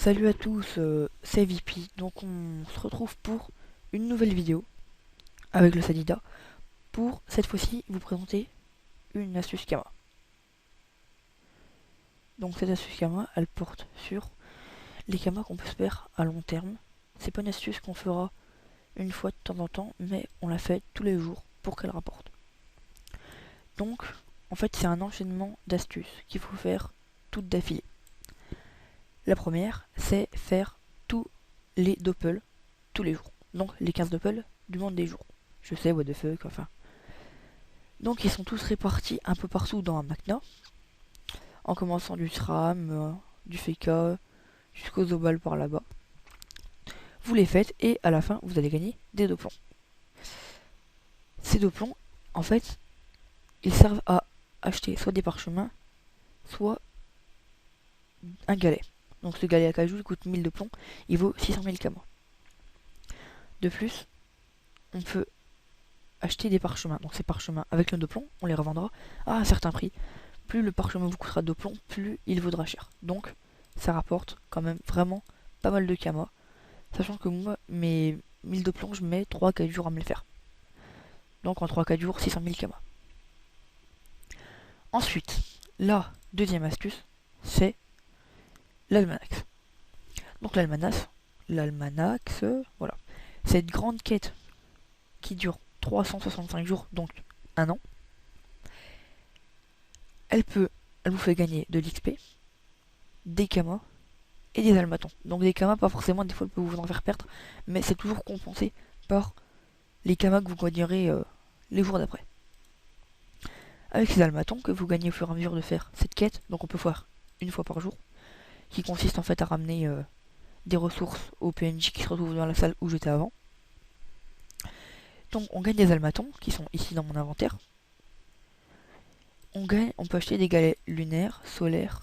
Salut à tous, c'est VP. Donc on se retrouve pour une nouvelle vidéo avec le Sadida pour cette fois-ci vous présenter une astuce Kama. Donc cette astuce Kama, elle porte sur les Kamas qu'on peut se faire à long terme. C'est pas une astuce qu'on fera une fois de temps en temps, mais on la fait tous les jours pour qu'elle rapporte. Donc en fait c'est un enchaînement d'astuces qu'il faut faire toutes d'affilée. La première, c'est faire tous les doppels tous les jours. Donc les 15 doppels du monde des jours. Je sais, what the fuck, enfin. Donc ils sont tous répartis un peu partout dans un Machina, en commençant du SRAM, du FK, jusqu'aux Zobal par là-bas. Vous les faites et à la fin vous allez gagner des deux plombs. Ces deux plombs, en fait, ils servent à acheter soit des parchemins, soit un galet. Donc ce galet à cajou il coûte 1000 de plomb, il vaut 600 000 kamas. De plus, on peut acheter des parchemins. Donc ces parchemins avec le de plomb, on les revendra à un certain prix. Plus le parchemin vous coûtera de plomb, plus il vaudra cher. Donc ça rapporte quand même vraiment pas mal de kamas. Sachant que moi, mes 1000 de plomb, je mets 3-4 jours à me les faire. Donc en 3-4 jours, 600 000 kamas. Ensuite, la deuxième astuce, c'est l'almanax. Donc l'almanax, voilà. Cette grande quête qui dure 365 jours, donc un an, elle vous fait gagner de l'XP, des kamas et des almatons. Donc des kamas, pas forcément, des fois elle peut vous en faire perdre, mais c'est toujours compensé par les kamas que vous gagnerez les jours d'après. Avec ces almatons que vous gagnez au fur et à mesure de faire cette quête, donc on peut faire une fois par jour, qui consiste en fait à ramener des ressources aux PNJ qui se retrouvent dans la salle où j'étais avant. Donc on gagne des almatons qui sont ici dans mon inventaire. On peut acheter des galets lunaires, solaires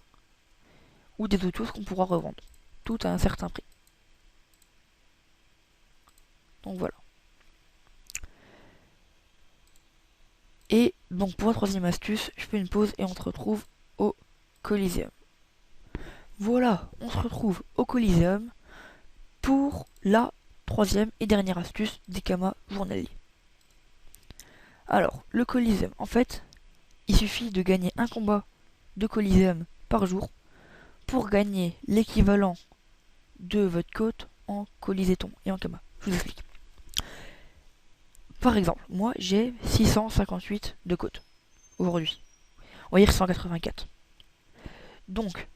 ou des autres choses qu'on pourra revendre, tout à un certain prix. Donc voilà. Et donc pour la troisième astuce, je fais une pause et on se retrouve au Coliseum. Voilà, on se retrouve au Coliseum pour la troisième et dernière astuce des kamas journaliers. Alors, le Coliseum, en fait, il suffit de gagner un combat de Coliseum par jour pour gagner l'équivalent de votre cote en Coliséton et en Kama. Je vous explique. Par exemple, moi j'ai 658 de cote aujourd'hui. On va dire 184. Donc,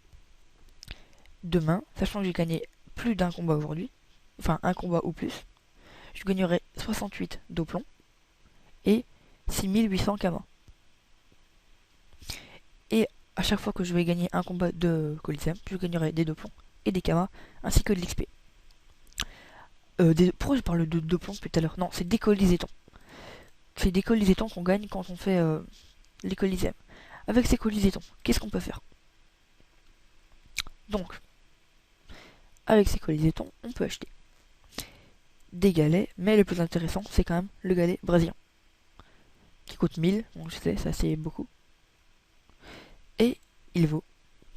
demain, sachant que j'ai gagné plus d'un combat aujourd'hui, enfin un combat ou plus, je gagnerai 68 d'oplomb et 6800 Kama. Et à chaque fois que je vais gagner un combat de Coliseum, je gagnerai des deux plombs et des Kama, ainsi que de l'XP. Pourquoi je parle de deux plombs depuis tout à l'heure? Non, c'est des Colisétons. C'est des Colisétons qu'on gagne quand on fait les Coliseum. Avec ces Colisétons, qu'est-ce qu'on peut faire? Donc, avec ces Colisétons, on peut acheter des galets, mais le plus intéressant, c'est quand même le galet brésilien, qui coûte 1000, donc je sais, ça c'est beaucoup. Et il vaut,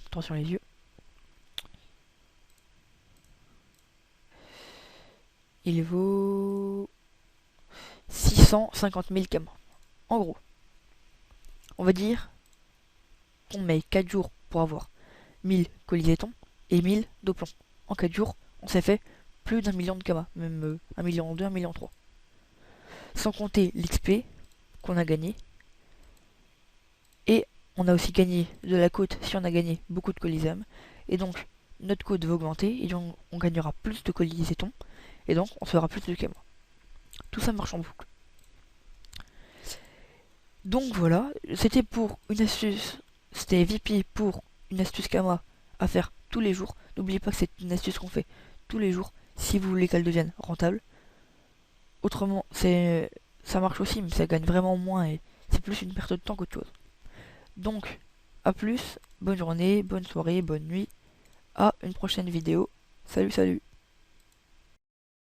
attention les yeux, il vaut 650 000 kamas. En gros, on va dire qu'on met 4 jours pour avoir 1000 colisétons et 1000 d'oplomb. En 4 jours, on s'est fait plus d'1 million de kamas, même 1 million 2, 1 million 3. Sans compter l'XP qu'on a gagné. Et on a aussi gagné de la côte si on a gagné beaucoup de coliséum. Et donc, notre côte va augmenter et donc on gagnera plus de colisétons. Et donc, on fera plus de kamas. Tout ça marche en boucle. Donc voilà, c'était pour une astuce, c'était VP pour une astuce Kama à faire tous les jours. N'oubliez pas que c'est une astuce qu'on fait tous les jours si vous voulez qu'elle devienne rentable. Autrement, ça marche aussi, mais ça gagne vraiment moins et c'est plus une perte de temps qu'autre chose. Donc, à plus, bonne journée, bonne soirée, bonne nuit, à une prochaine vidéo. Salut, salut!